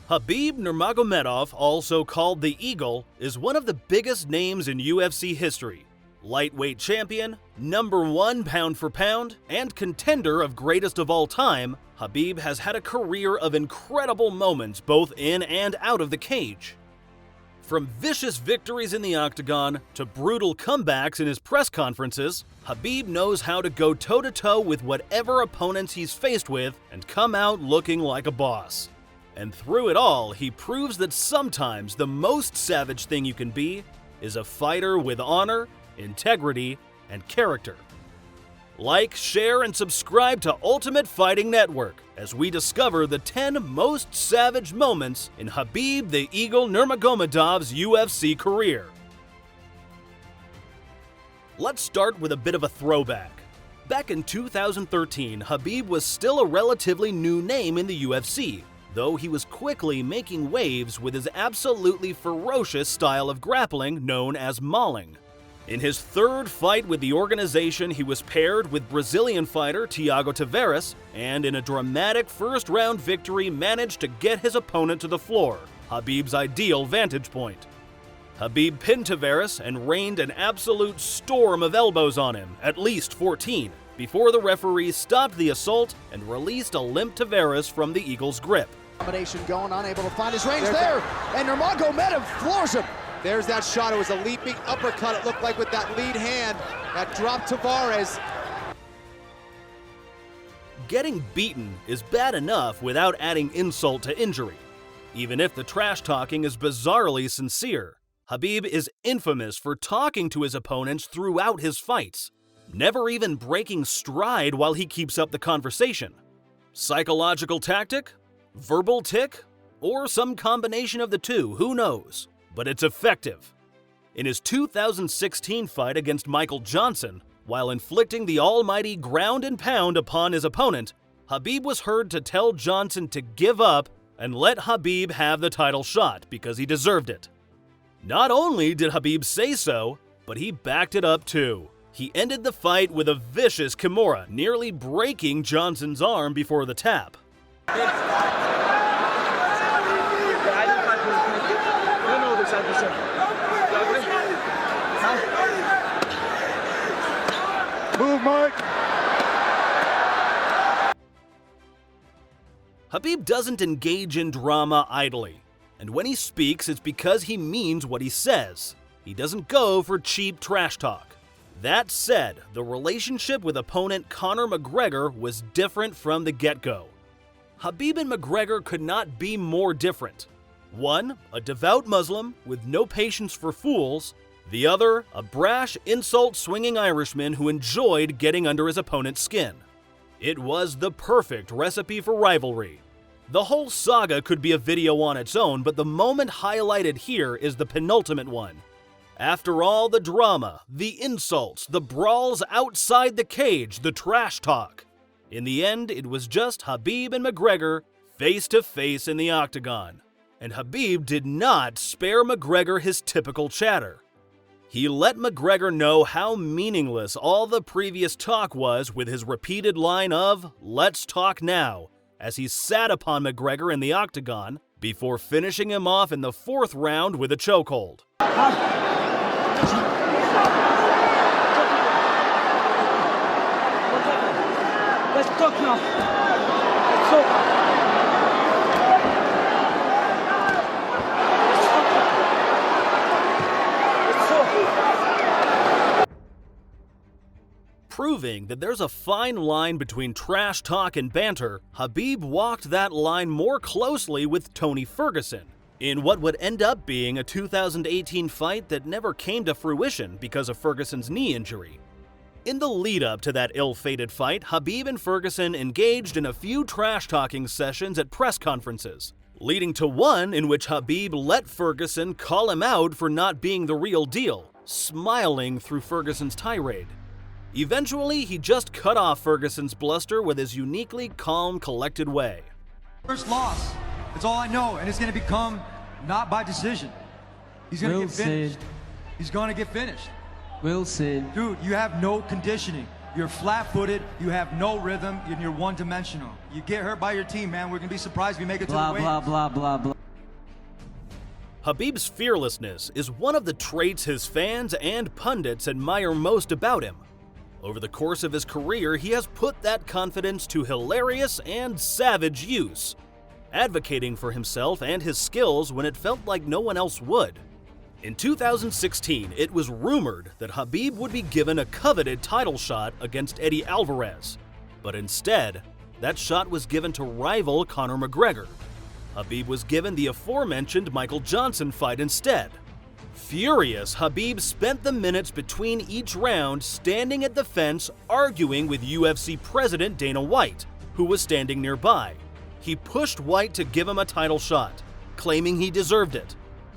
Khabib Nurmagomedov, also called the Eagle, is one of the biggest names in UFC history. Lightweight champion, #1 pound for pound, and contender of greatest of all time, Khabib has had a career of incredible moments both in and out of the cage. From vicious victories in the Octagon to brutal comebacks in his press conferences, Khabib knows how to go toe-to-toe with whatever opponents he's faced with and come out looking like a boss. And through it all, he proves that sometimes the most savage thing you can be is a fighter with honor, integrity, and character. Like, share, and subscribe to Ultimate Fighting Network as we discover the 10 most savage moments in Khabib the Eagle Nurmagomedov's UFC career. Let's start with a bit of a throwback. Back in 2013, Khabib was still a relatively new name in the UFC, though he was quickly making waves with his absolutely ferocious style of grappling known as mauling. In his third fight with the organization, he was paired with Brazilian fighter Thiago Tavares, and in a dramatic first-round victory managed to get his opponent to the floor, Khabib's ideal vantage point. Khabib pinned Tavares and rained an absolute storm of elbows on him, at least 14, before the referee stopped the assault and released a limp Tavares from the Eagle's grip. Combination going, unable to find his range there, and Nurmagomedov floors him. There's that shot. It was a leaping uppercut, it looked like, with that lead hand that dropped Tavares. Getting beaten is bad enough without adding insult to injury. Even if the trash talking is bizarrely sincere, Khabib is infamous for talking to his opponents throughout his fights, never even breaking stride while he keeps up the conversation. Psychological tactic? Verbal tick? Or some combination of the two, who knows? But it's effective. In his 2016 fight against Michael Johnson, while inflicting the almighty ground and pound upon his opponent, Khabib was heard to tell Johnson to give up and let Khabib have the title shot because he deserved it. Not only did Khabib say so, but he backed it up too. He ended the fight with a vicious Kimura, nearly breaking Johnson's arm before the tap. Move, Mark. Khabib doesn't engage in drama idly, and when he speaks, it's because he means what he says. He doesn't go for cheap trash talk. That said, the relationship with opponent Conor McGregor was different from the get-go. Khabib and McGregor could not be more different. One, a devout Muslim with no patience for fools. The other, a brash, insult-swinging Irishman who enjoyed getting under his opponent's skin. It was the perfect recipe for rivalry. The whole saga could be a video on its own, but the moment highlighted here is the penultimate one. After all the drama, the insults, the brawls outside the cage, the trash talk, in the end, it was just Khabib and McGregor face-to-face in the Octagon. And Khabib did not spare McGregor his typical chatter. He let McGregor know how meaningless all the previous talk was with his repeated line of, "Let's talk now," as he sat upon McGregor in the Octagon before finishing him off in the 4th round with a chokehold. Let's talk now. Let's talk. Proving that there's a fine line between trash talk and banter, Khabib walked that line more closely with Tony Ferguson, in what would end up being a 2018 fight that never came to fruition because of Ferguson's knee injury. In the lead-up to that ill-fated fight, Khabib and Ferguson engaged in a few trash-talking sessions at press conferences, leading to one in which Khabib let Ferguson call him out for not being the real deal, smiling through Ferguson's tirade. Eventually, he just cut off Ferguson's bluster with his uniquely calm, collected way. First loss. That's all I know, and it's going to become not by decision. He's going to get finished. He's going to get finished. Wilson. Dude, you have no conditioning. You're flat-footed, you have no rhythm, and you're one-dimensional. You get hurt by your team, man. We're going to be surprised if we make it to the weight. Blah, blah, blah, blah, blah. Khabib's fearlessness is one of the traits his fans and pundits admire most about him. Over the course of his career, he has put that confidence to hilarious and savage use, advocating for himself and his skills when it felt like no one else would. In 2016, it was rumored that Khabib would be given a coveted title shot against Eddie Alvarez, but instead, that shot was given to rival Conor McGregor. Khabib was given the aforementioned Michael Johnson fight instead. Furious, Khabib spent the minutes between each round standing at the fence arguing with UFC President Dana White, who was standing nearby. He pushed White to give him a title shot, claiming he deserved it.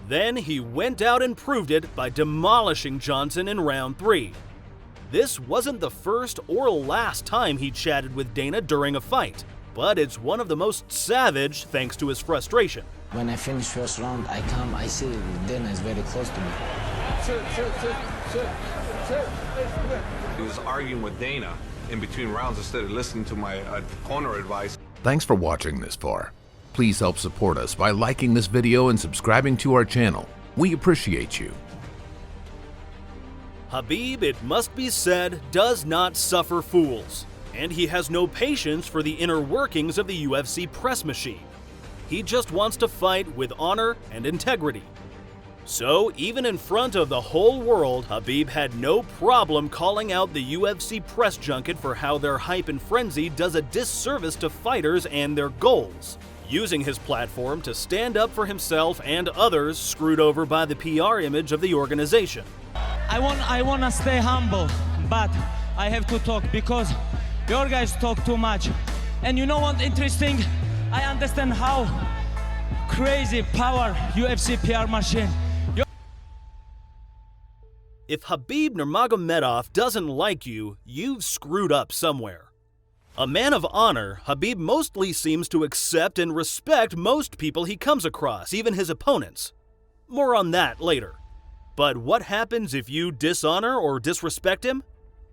Then he went out and proved it by demolishing Johnson in round 3. This wasn't the first or last time he chatted with Dana during a fight, but it's one of the most savage thanks to his frustration. When I finish first round, I come, I see Dana is very close to me. He was arguing with Dana in between rounds instead of listening to my corner advice. Thanks for watching this far. Please help support us by liking this video and subscribing to our channel. We appreciate you. Khabib, it must be said, does not suffer fools, and he has no patience for the inner workings of the UFC press machine. He just wants to fight with honor and integrity. So, even in front of the whole world, Khabib had no problem calling out the UFC press junket for how their hype and frenzy does a disservice to fighters and their goals, using his platform to stand up for himself and others screwed over by the PR image of the organization. I want to stay humble, but I have to talk because your guys talk too much. And you know what interesting? I understand how crazy power UFC PR machine. If Khabib Nurmagomedov doesn't like you, you've screwed up somewhere. A man of honor, Khabib mostly seems to accept and respect most people he comes across, even his opponents. More on that later. But what happens if you dishonor or disrespect him?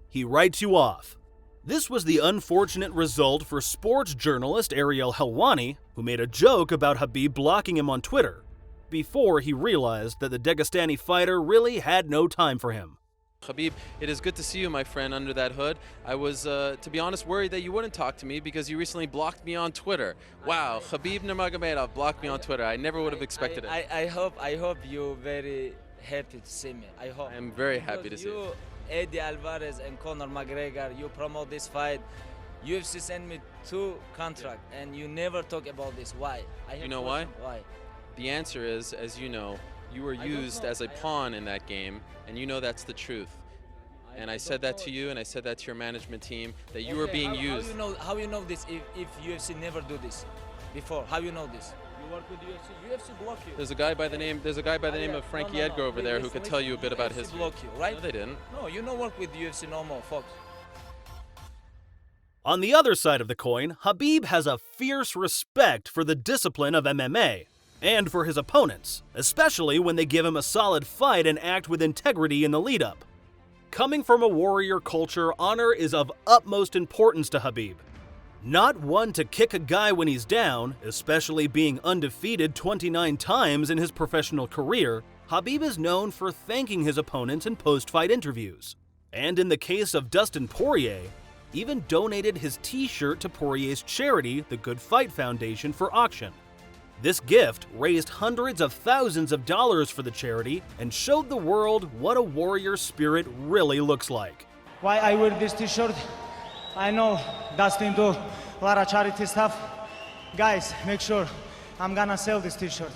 He writes you off. This was the unfortunate result for sports journalist Ariel Helwani, who made a joke about Khabib blocking him on Twitter, before he realized that the Dagestani fighter really had no time for him. Khabib, it is good to see you, my friend, under that hood. I was, to be honest, worried that you wouldn't talk to me because you recently blocked me on Twitter. Wow, Khabib Nurmagomedov blocked me on Twitter. I never would have expected it. I hope you're very happy to see me. I hope. I'm very happy to see you. Eddie Alvarez and Conor McGregor, you promote this fight. UFC sent me 2 contracts, and you never talk about this. Why? You know why? Why? The answer is, as you know, you were used as a pawn in that game, and you know that's the truth. And I said that to you, and I said that to your management team, that you were being used. How you know this if UFC never do this before? How you know this? You work with UFC. UFC block you. There's a guy by the name of Frankie Edgar over there who could tell you a bit about his. Block you, right? No, they didn't. No, you don't work with UFC no more, folks. On the other side of the coin, Khabib has a fierce respect for the discipline of MMA and for his opponents, especially when they give him a solid fight and act with integrity in the lead-up. Coming from a warrior culture, honor is of utmost importance to Khabib. Not one to kick a guy when he's down, especially being undefeated 29 times in his professional career, Khabib is known for thanking his opponents in post-fight interviews. And in the case of Dustin Poirier, even donated his t-shirt to Poirier's charity, the Good Fight Foundation, for auction. This gift raised hundreds of thousands of dollars for the charity and showed the world what a warrior spirit really looks like. Why I wear this t-shirt? I know Dustin do a lot of charity stuff. Guys, make sure I'm gonna sell this t-shirt.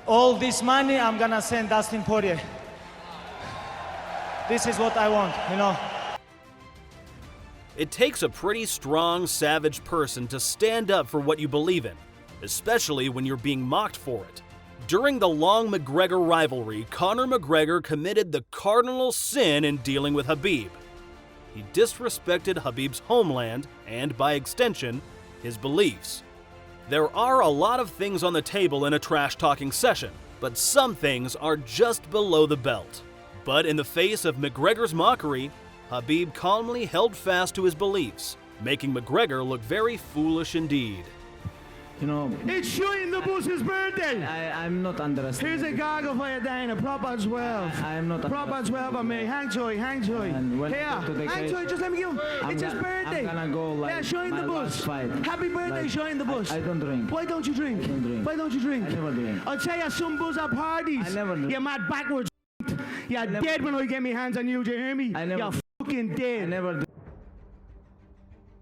All this money I'm gonna send Dustin Poirier. This is what I want, you know. It takes a pretty strong, savage person to stand up for what you believe in, especially when you're being mocked for it. During the long McGregor rivalry, Conor McGregor committed the cardinal sin in dealing with Khabib. He disrespected Khabib's homeland and, by extension, his beliefs. There are a lot of things on the table in a trash-talking session, but some things are just below the belt. But in the face of McGregor's mockery, Khabib calmly held fast to his beliefs, making McGregor look very foolish indeed. You know, It's shooting the Bush's birthday. I'm not understanding. Here's a goggle for you, Dana. Proper 12. I'm not. Proper 12 on me. Hang joy, hang joy. And when Here, I go to the hang cage, joy. Just let me give him. It's his birthday. I'm gonna go like yeah, showing my the bush. last fight. Happy birthday, Like, showing the bush. I don't drink. Why don't you drink? I don't drink. Why don't you drink? I never drink. I'll tell you some buzz at parties. I never do. You're mad backwards. You're dead when I get my hands on you. Do you hear me? I never You're do. fucking dead. I never do.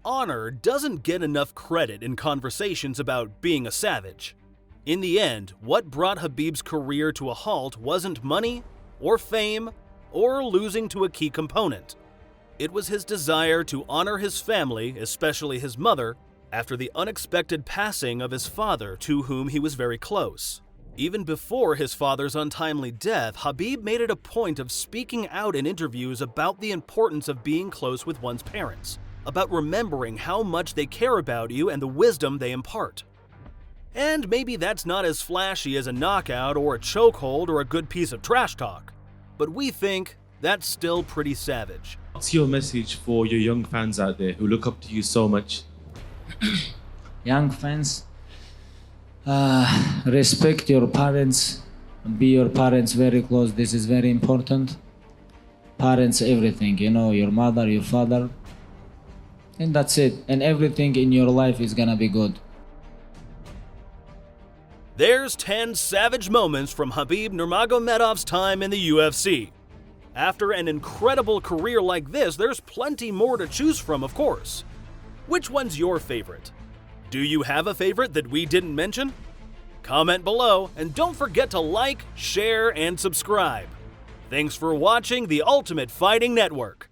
Honor doesn't get enough credit in conversations about being a savage. In the end, what brought Khabib's career to a halt wasn't money, or fame, or losing to a key component. It was his desire to honor his family, especially his mother, after the unexpected passing of his father, to whom he was very close. Even before his father's untimely death, Khabib made it a point of speaking out in interviews about the importance of being close with one's parents, about remembering how much they care about you and the wisdom they impart. And maybe that's not as flashy as a knockout or a chokehold or a good piece of trash talk, but we think that's still pretty savage. What's your message for your young fans out there who look up to you so much? Young fans, respect your parents, be your parents very close. This is very important. Parents, everything, you know, your mother, your father, and that's it. And everything in your life is gonna be good. There's 10 savage moments from Khabib Nurmagomedov's time in the UFC. After an incredible career like this, there's plenty more to choose from, of course. Which one's your favorite? Do you have a favorite that we didn't mention? Comment below, and don't forget to like, share, and subscribe. Thanks for watching the Ultimate Fighting Network.